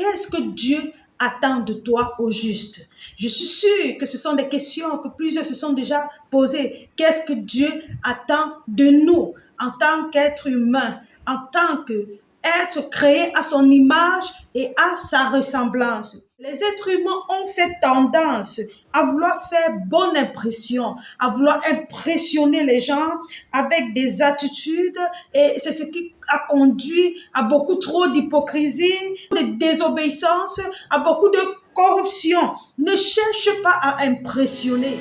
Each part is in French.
qu'est-ce que Dieu attend de toi au juste? Je suis sûre que ce sont des questions que plusieurs se sont déjà posées. Qu'est-ce que Dieu attend de nous en tant qu'être humain, en tant qu'être créé à son image et à sa ressemblance? Les êtres humains ont cette tendance à vouloir faire bonne impression, à vouloir impressionner les gens avec des attitudes, et c'est ce qui a conduit à beaucoup trop d'hypocrisie, de désobéissance, à beaucoup de corruption. Ne cherche pas à impressionner.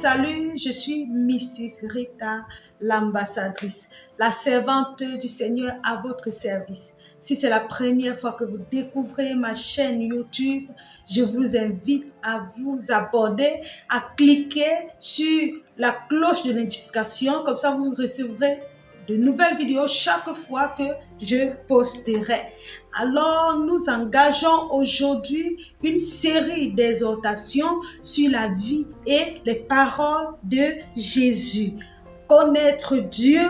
Salut, je suis Mrs. Rita, l'ambassadrice, la servante du Seigneur à votre service. Si c'est la première fois que vous découvrez ma chaîne YouTube, je vous invite à vous abonner, à cliquer sur la cloche de notification, comme ça vous recevrez de nouvelles vidéos chaque fois que je posterai. Alors, nous engageons aujourd'hui une série d'exhortations sur la vie et les paroles de Jésus. Connaître Dieu,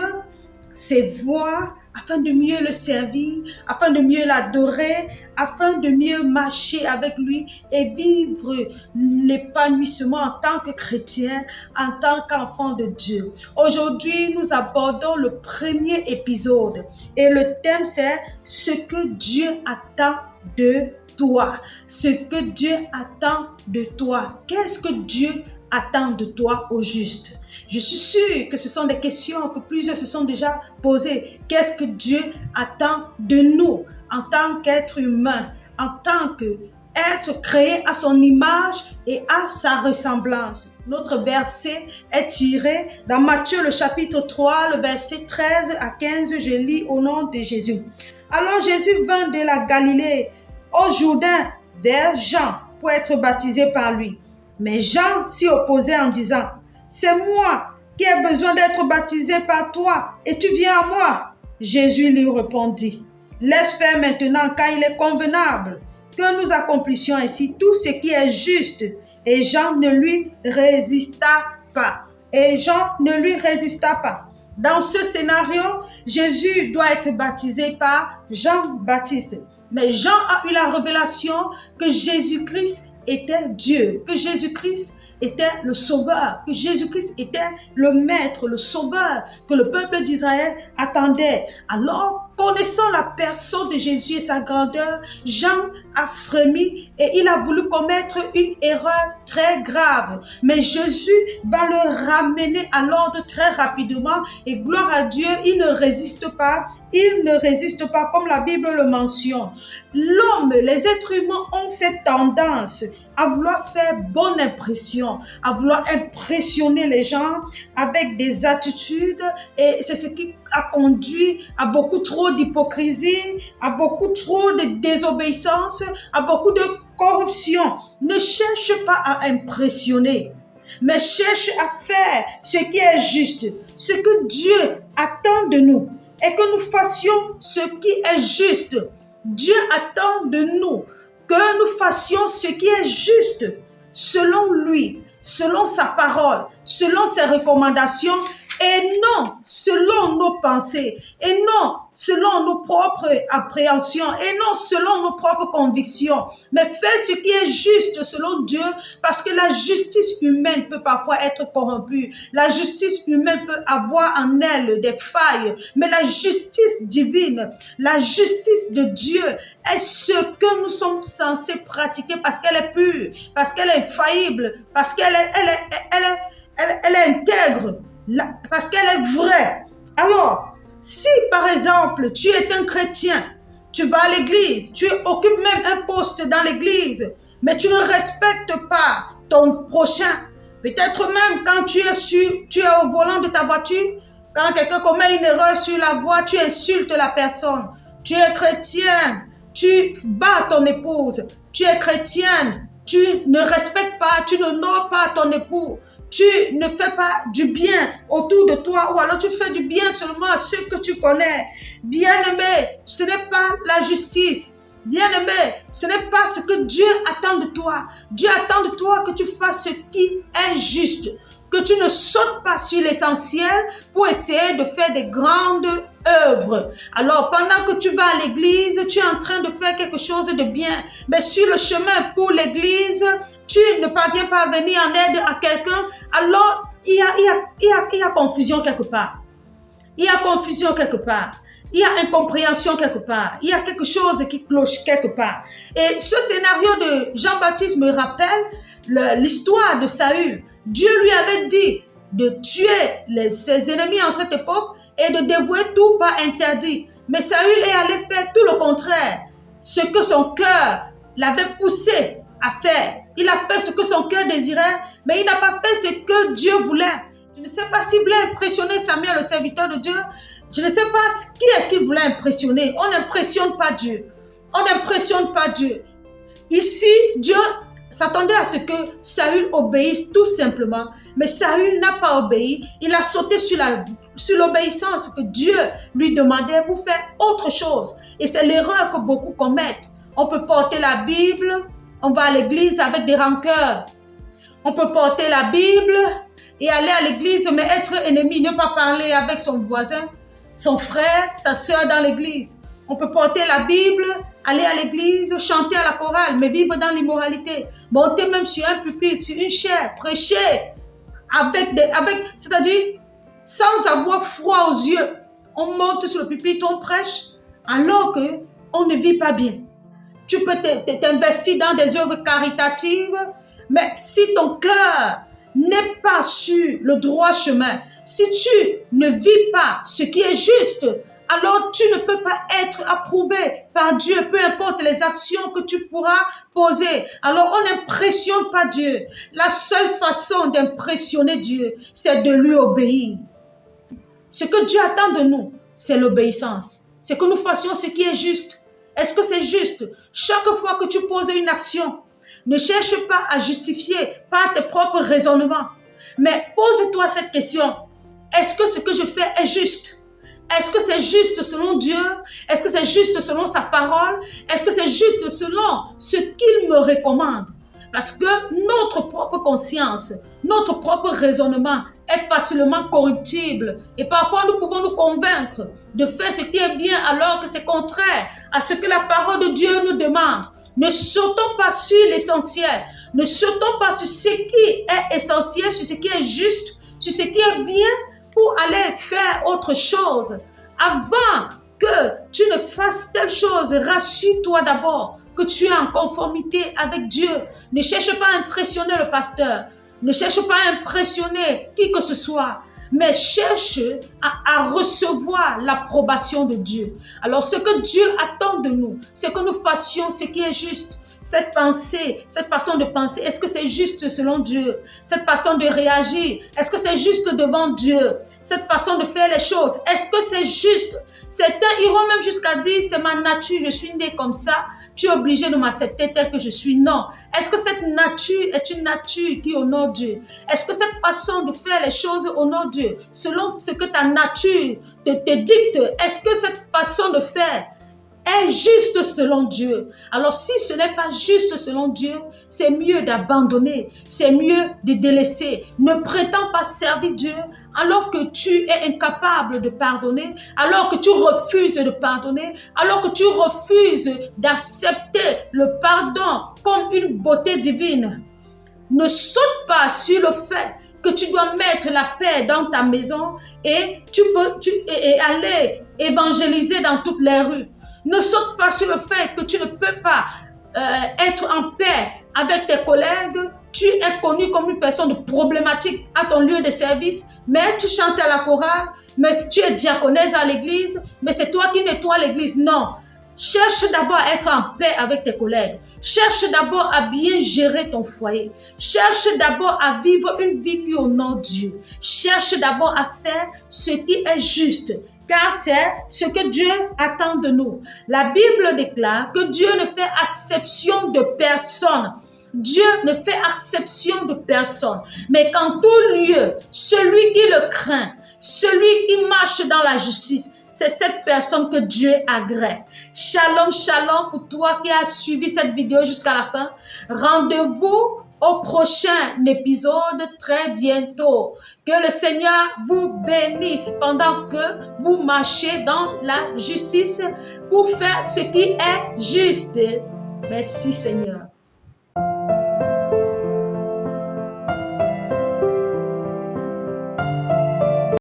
ses voies, afin de mieux le servir, afin de mieux l'adorer, afin de mieux marcher avec lui et vivre l'épanouissement en tant que chrétien, en tant qu'enfant de Dieu. Aujourd'hui, nous abordons le premier épisode et le thème c'est « Ce que Dieu attend de toi ». Ce que Dieu attend de toi. Qu'est-ce que Dieu attend de toi au juste? Je suis sûre que ce sont des questions que plusieurs se sont déjà posées. Qu'est-ce que Dieu attend de nous en tant qu'être humain, en tant qu'être créé à son image et à sa ressemblance? Notre verset est tiré dans Matthieu le chapitre 3, le verset 13 à 15. Je lis au nom de Jésus. Alors Jésus vint de la Galilée au Jourdain vers Jean pour être baptisé par lui. Mais Jean s'y opposait en disant: c'est moi qui ai besoin d'être baptisé par toi et tu viens à moi. Jésus lui répondit: laisse faire maintenant, car il est convenable que nous accomplissions ainsi tout ce qui est juste. Et Jean ne lui résista pas. Dans ce scénario, Jésus doit être baptisé par Jean-Baptiste. Mais Jean a eu la révélation que Jésus-Christ était Dieu, que Jésus-Christ était le sauveur, que Jésus-Christ était le maître, le sauveur que le peuple d'Israël attendait. Alors, connaissant la personne de Jésus et sa grandeur, Jean a frémi et il a voulu commettre une erreur très grave. Mais Jésus va le ramener à l'ordre très rapidement et gloire à Dieu, il ne résiste pas comme la Bible le mentionne. L'homme, les êtres humains ont cette tendance à vouloir faire bonne impression, à vouloir impressionner les gens avec des attitudes, et c'est ce qui a conduit à beaucoup trop d'hypocrisie, à beaucoup trop de désobéissance, à beaucoup de corruption. Ne cherche pas à impressionner, mais cherche à faire ce qui est juste, ce que Dieu attend de nous, et que nous fassions ce qui est juste. Dieu attend de nous que nous fassions ce qui est juste, selon lui, selon sa parole, selon ses recommandations, et non selon nos pensées, et non selon nos propres appréhensions, et non selon nos propres convictions, mais fais ce qui est juste selon Dieu, parce que la justice humaine peut parfois être corrompue, la justice humaine peut avoir en elle des failles, mais la justice divine, la justice de Dieu est ce que nous sommes censés pratiquer, parce qu'elle est pure, parce qu'elle est infaillible, parce qu'elle est intègre, parce qu'elle est vraie. Alors, si par exemple tu es un chrétien, tu vas à l'église, tu occupes même un poste dans l'église, mais tu ne respectes pas ton prochain, peut-être même quand tu es au volant de ta voiture, quand quelqu'un commet une erreur sur la voie, tu insultes la personne. Tu es chrétien, tu bats ton épouse, tu es chrétienne, tu ne respectes pas, tu n'honores pas ton époux, tu ne fais pas du bien autour de toi, ou alors tu fais du bien seulement à ceux que tu connais. Bien-aimé, ce n'est pas la justice. Bien-aimé, ce n'est pas ce que Dieu attend de toi. Dieu attend de toi que tu fasses ce qui est juste, que tu ne sautes pas sur l'essentiel pour essayer de faire des grandes œuvres. Alors, pendant que tu vas à l'église, tu es en train de faire quelque chose de bien, mais sur le chemin pour l'église, tu ne parviens pas à venir en aide à quelqu'un, alors il y a confusion quelque part. Il y a confusion quelque part. Il y a incompréhension quelque part. Il y a quelque chose qui cloche quelque part. Et ce scénario de Jean-Baptiste me rappelle l'histoire de Saül. Dieu lui avait dit de tuer ses ennemis en cette époque et de dévouer tout par interdit. Mais Saül est allé faire tout le contraire. Ce que son cœur l'avait poussé à faire. Il a fait ce que son cœur désirait, mais il n'a pas fait ce que Dieu voulait. Je ne sais pas s'il voulait impressionner Samuel, le serviteur de Dieu. Je ne sais pas qui est-ce qu'il voulait impressionner. On n'impressionne pas Dieu. On n'impressionne pas Dieu. Ici, Dieu s'attendait à ce que Saül obéisse tout simplement. Mais Saül n'a pas obéi. Il a sauté sur l'obéissance que Dieu lui demandait pour faire autre chose. Et c'est l'erreur que beaucoup commettent. On peut porter la Bible, on va à l'église avec des rancœurs. On peut porter la Bible et aller à l'église, mais être ennemi, ne pas parler avec son voisin, son frère, sa soeur dans l'église. On peut porter la Bible, aller à l'église, chanter à la chorale, mais vivre dans l'immoralité. Monter même sur un pupitre, sur une chaise, prêcher, c'est-à-dire sans avoir froid aux yeux. On monte sur le pupitre, on prêche, alors qu'on ne vit pas bien. Tu peux t'investir dans des œuvres caritatives, mais si ton cœur n'est pas sur le droit chemin, si tu ne vis pas ce qui est juste, alors tu ne peux pas être approuvé par Dieu, peu importe les actions que tu pourras poser. Alors on n'impressionne pas Dieu. La seule façon d'impressionner Dieu, c'est de lui obéir. Ce que Dieu attend de nous, c'est l'obéissance. C'est que nous fassions ce qui est juste. Est-ce que c'est juste? Chaque fois que tu poses une action, ne cherche pas à justifier par tes propres raisonnements. Mais pose-toi cette question. Est-ce que ce que je fais est juste? Est-ce que c'est juste selon Dieu? Est-ce que c'est juste selon sa parole? Est-ce que c'est juste selon ce qu'il me recommande? Parce que notre propre conscience, notre propre raisonnement est facilement corruptible. Et parfois, nous pouvons nous convaincre de faire ce qui est bien alors que c'est contraire à ce que la parole de Dieu nous demande. Ne sautons pas sur l'essentiel. Ne sautons pas sur ce qui est essentiel, sur ce qui est juste, sur ce qui est bien pour aller faire autre chose. Avant que tu ne fasses telle chose, rassure-toi d'abord que tu es en conformité avec Dieu. Ne cherche pas à impressionner le pasteur. Ne cherche pas à impressionner qui que ce soit. Mais cherche à recevoir l'approbation de Dieu. Alors ce que Dieu attend de nous, c'est que nous fassions ce qui est juste. Cette pensée, cette façon de penser, est-ce que c'est juste selon Dieu? Cette façon de réagir, est-ce que c'est juste devant Dieu? Cette façon de faire les choses, est-ce que c'est juste? Certains iront même jusqu'à dire, c'est ma nature, je suis né comme ça, tu es obligé de m'accepter tel que je suis. Non. Est-ce que cette nature est une nature qui honore Dieu? Est-ce que cette façon de faire les choses honore Dieu? Selon ce que ta nature te dicte, est-ce que cette façon de faire est juste selon Dieu? Alors si ce n'est pas juste selon Dieu, c'est mieux d'abandonner, c'est mieux de délaisser. Ne prétends pas servir Dieu alors que tu es incapable de pardonner, alors que tu refuses de pardonner, alors que tu refuses d'accepter le pardon comme une beauté divine. Ne saute pas sur le fait que tu dois mettre la paix dans ta maison et aller évangéliser dans toutes les rues. Ne saute pas sur le fait que tu ne peux pas être en paix avec tes collègues. Tu es connu comme une personne problématique à ton lieu de service, mais tu chantes à la chorale, mais tu es diaconesse à l'église, mais c'est toi qui nettoies l'église. Non. Cherche d'abord à être en paix avec tes collègues. Cherche d'abord à bien gérer ton foyer. Cherche d'abord à vivre une vie qui honore Dieu. Cherche d'abord à faire ce qui est juste. Car c'est ce que Dieu attend de nous. La Bible déclare que Dieu ne fait exception de personne. Dieu ne fait exception de personne. Mais qu'en tout lieu, celui qui le craint, celui qui marche dans la justice, c'est cette personne que Dieu agrée. Shalom, shalom pour toi qui as suivi cette vidéo jusqu'à la fin. Rendez-vous au prochain épisode très bientôt. Que le Seigneur vous bénisse pendant que vous marchez dans la justice pour faire ce qui est juste. Merci Seigneur.